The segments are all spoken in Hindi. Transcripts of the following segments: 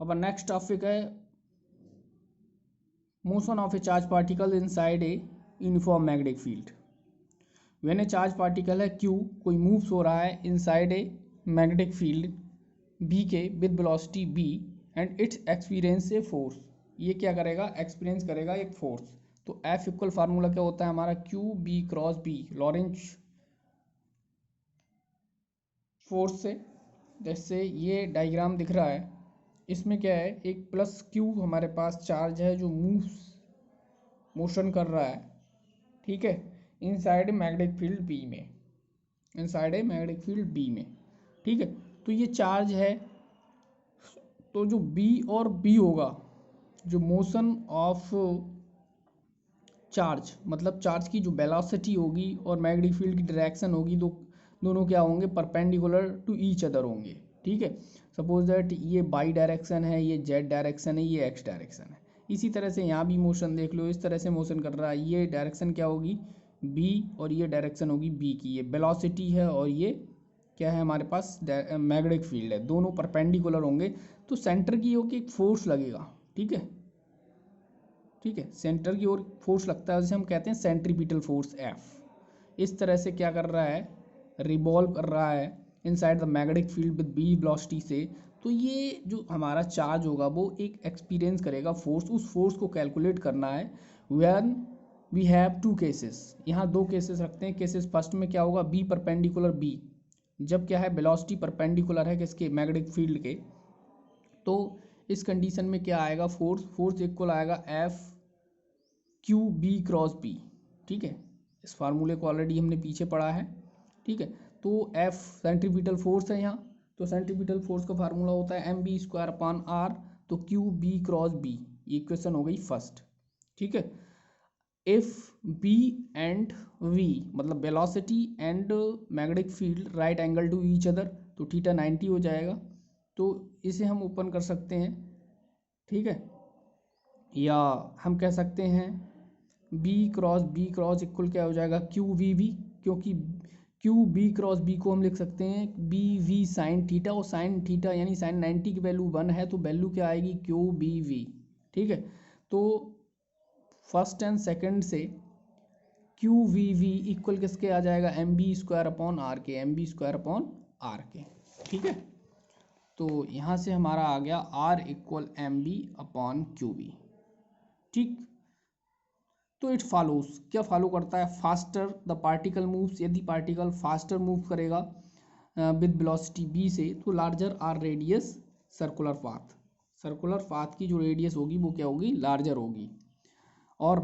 अब नेक्स्ट टॉपिक है motion of A charge particle inside a uniform magnetic field. When A charge particle है Q कोई मूव्स हो रहा है inside a magnetic field B के with velocity B and it's experience a force. ये क्या करेगा, एक्सपीरियंस करेगा एक फोर्स। तो F इक्वल फार्मूला क्या होता है हमारा, Q B cross B Lorentz force से। जैसे ये डायग्राम दिख रहा है, इसमें क्या है, एक प्लस Q हमारे पास चार्ज है जो मोशन कर रहा है, ठीक है, इनसाइड मैग्नेटिक फील्ड बी में, inside a magnetic field B में, ठीक है। तो ये चार्ज है, तो जो बी और बी होगा, जो मोशन ऑफ चार्ज मतलब चार्ज की जो वेलोसिटी होगी और मैग्नेटिक फील्ड की डायरेक्शन होगी, दोनों क्या होंगे, परपेंडिकुलर टू ईच अदर होंगे, ठीक है। सपोज दैट ये बाई डायरेक्शन है, ये जेड डायरेक्शन है, ये एक्स डायरेक्शन है। इसी तरह से यहाँ भी मोशन देख लो, इस तरह से मोशन कर रहा है, ये डायरेक्शन क्या होगी बी और ये डायरेक्शन होगी बी की, ये वेलोसिटी है और ये क्या है हमारे पास मैग्नेटिक फील्ड है, दोनों परपेंडिकुलर होंगे। तो सेंटर की ओर एक फोर्स लगेगा, ठीक है, ठीक है, सेंटर की ओर फोर्स लगता है, जिसे हम कहते हैं सेंट्रीपिटल फोर्स F। इस तरह से क्या कर रहा है, रिवॉल्व कर रहा है inside the magnetic field with B velocity से। तो ये जो हमारा चार्ज होगा वो एक एक्सपीरियंस करेगा फोर्स, उस फोर्स को कैलकुलेट करना है। When we have two cases, यहाँ दो केसेस रखते हैं। केसेस फर्स्ट में क्या होगा, बी परपेंडिकुलर बी, जब क्या है वेलोसिटी परपेंडिकुलर है किसके, मैग्नेटिक फील्ड के। तो इस कंडीशन में क्या आएगा, फोर्स इक्वल आएगा F Q B cross B, ठीक है। इस फार्मूले को ऑलरेडी हमने पीछे पढ़ा है, ठीक है। तो F सेंट्रीपिटल फोर्स है यहाँ, तो सेंट्रीपिटल फोर्स का फार्मूला होता है mb स्क्वायर अपॉन r। तो Q B क्रॉस B, ये इक्वेशन हो गई फर्स्ट, ठीक है। इफ B एंड V मतलब velocity and magnetic field right angle to each other, तो थीटा 90 हो जाएगा। तो इसे हम ओपन कर सकते हैं, ठीक है, या हम कह सकते हैं B क्रॉस इक्वल क्या हो जाएगा, क्यू वी वी, क्योंकि क्यू बी क्रॉस बी को हम लिख सकते हैं बी वी साइन थीटा, और साइन थीटा यानी साइन 90 की वैल्यू 1 है, तो वैल्यू क्या आएगी, क्यू बी वी, ठीक है। तो फर्स्ट एंड सेकंड से क्यू वी वी इक्वल किसके आ जाएगा, M B square upon R K, M B square upon R K, ठीक है। तो यहाँ से हमारा आ गया R equal M B upon Q B, ठीक। तो इट फॉलोज, क्या फॉलो करता है, फास्टर द पार्टिकल मूव्स, यदि पार्टिकल फास्टर मूव करेगा विद वेलोसिटी b से, तो larger R radius circular path, circular path की जो रेडियस होगी वो क्या होगी, लार्जर होगी। और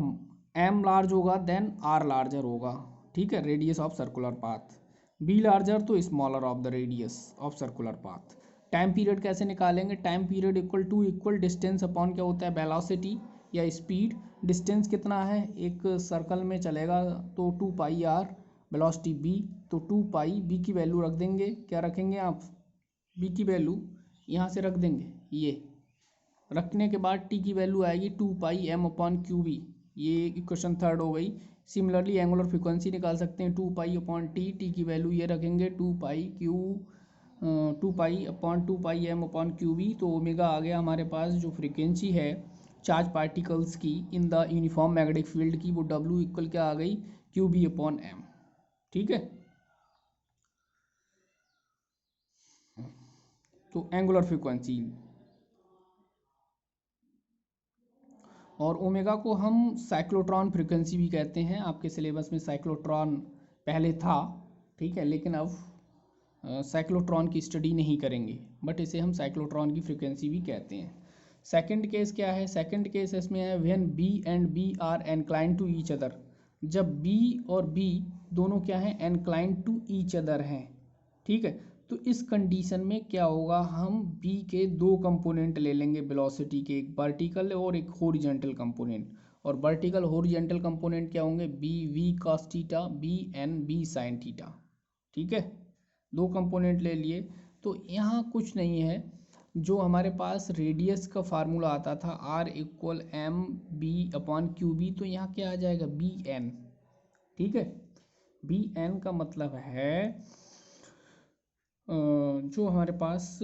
m लार्ज होगा देन r लार्जर होगा, ठीक है, radius of circular path. b larger तो smaller of the radius of circular path. Time period कैसे निकालेंगे, time period equal distance upon क्या होता है, वेलोसिटी या स्पीड। डिस्टेंस कितना है, एक सर्कल में चलेगा तो 2 पाई आर, वेलोसिटी b, तो 2 पाई b की वैल्यू रख देंगे, क्या रखेंगे आप, b की वैल्यू यहाँ से रख देंगे, ये रखने के बाद t की वैल्यू आएगी 2 पाई m अपॉन क्यू बी, ये इक्वेशन थर्ड हो गई। सिमिलरली एंगुलर फ्रीक्वेंसी निकाल सकते हैं, 2 पाई अपॉन टी की वैल्यू ये रखेंगे 2 पाई Q 2 pi upon 2 pi M upon Q B. तो ओमेगा आ गया हमारे पास, जो फ्रीक्वेंसी है चार्ज पार्टिकल्स की in the uniform magnetic field की, वो W इक्वल क्या आ गई, क्यू बी अपॉन एम, ठीक है। तो एंगुलर फ्रीक्वेंसी, और ओमेगा को हम साइक्लोट्रॉन फ्रीक्वेंसी भी कहते हैं। आपके सिलेबस में साइक्लोट्रॉन पहले था, ठीक है, लेकिन अब साइक्लोट्रॉन की स्टडी नहीं करेंगे, बट इसे हम साइक्लोट्रॉन की फ्रीक्वेंसी भी कहते हैं। सेकंड केस क्या है, सेकंड केस इसमें है when B and B are inclined to each other, जब बी और बी दोनों क्या हैं, एनक्लाइन टू ईच अदर हैं, ठीक है। तो इस कंडीशन में क्या होगा, हम बी के दो कंपोनेंट ले लेंगे वेलोसिटी के, एक वर्टिकल और एक हॉरिजॉन्टल कंपोनेंट। और वर्टिकल हॉरिजॉन्टल कंपोनेंट क्या होंगे, B V cos theta, B N B sine theta, ठीक है। दो कंपोनेंट ले लिए। तो यहाँ कुछ नहीं है, जो हमारे पास रेडियस का फार्मूला आता था R equal M B upon Q B, तो यहाँ क्या आ जाएगा, बी एन, ठीक है। बी एन का मतलब है जो हमारे पास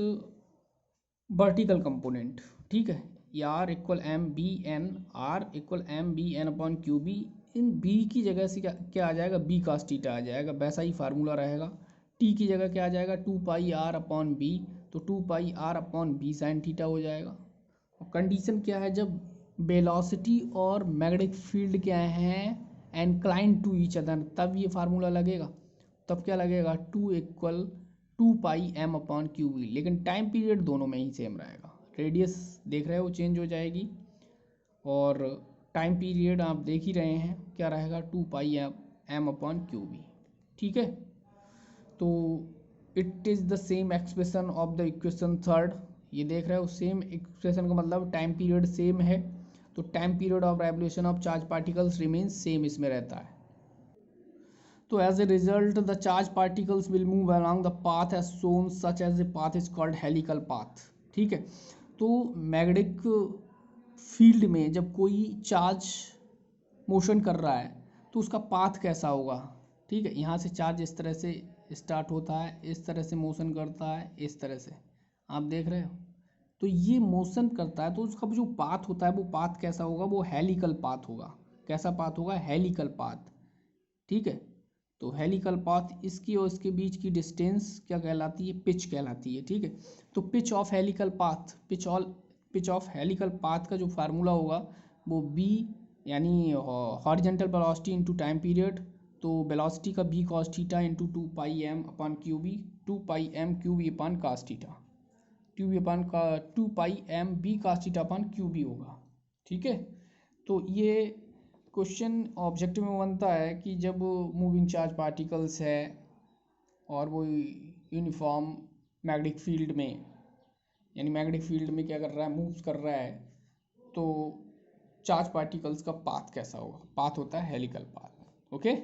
वर्टिकल कंपोनेंट, ठीक है, R equal M B N, R equal M B N upon Q B. इन बी की जगह से क्या आ जाएगा, बी कास थीटा आ जाएगा, वैसा ही फार्मूला रहेगा। टी की जगह क्या आ जाएगा, 2 पाई आर अपॉन बी, तो 2 pi R upon B sine theta हो जाएगा। और कंडीशन क्या है, जब वेलोसिटी और मैग्नेटिक फील्ड क्या हैं एनक्लाइन टू ईच अदर, तब ये फार्मूला लगेगा। तब क्या लगेगा, 2 pi M upon Q B, लेकिन टाइम पीरियड दोनों में ही सेम रहेगा। रेडियस देख रहे हो चेंज हो जाएगी, और टाइम पीरियड आप देख ही रहे हैं क्या रहेगा, 2 pi M upon Q B, ठीक है। तो it is the same expression of the equation third. ये देख रहे हो सेम एक्सप्रेशन का मतलब टाइम पीरियड सेम है, तो time period of revolution of charge particles remains same इसमें रहता है। तो as a result the charge particles will move along the path as shown, such as the path is called helical path, ठीक है। तो मैग्नेटिक फील्ड में जब कोई चार्ज मोशन कर रहा है तो उसका पाथ कैसा होगा, ठीक है। यहाँ से चार्ज इस तरह से स्टार्ट होता है, इस तरह से मोशन करता है, इस तरह से आप देख रहे हो, तो ये मोशन करता है, तो उसका जो पाथ होता है वो पाथ कैसा होगा, वो हेलिकल पाथ होगा। कैसा पाथ होगा, हेलिकल पाथ, ठीक है। तो हेलिकल पाथ, इसकी और इसके बीच की डिस्टेंस क्या कहलाती है, पिच कहलाती है, ठीक है। तो pitch of helical path, pitch of helical path का जो फार्मूला होगा वो बी, यानी horizontal velocity into time period, तो वेलोसिटी का B cos theta into 2 pi M upon Q B, 2 pi M Q B upon cos theta, Q B upon का 2 pi M B cos theta upon Q B होगा, ठीक है। तो ये क्वेश्चन ऑब्जेक्टिव में बनता है कि जब मूविंग चार्ज पार्टिकल्स है और वो यूनिफॉर्म मैग्नेटिक फील्ड में, यानी मैग्नेटिक फील्ड में क्या कर रहा है, मूव्स कर रहा है, तो चार्ज पार्टिकल्स का पाथ कैसा होगा, पाथ होता है हेलिकल पाथ, ओके।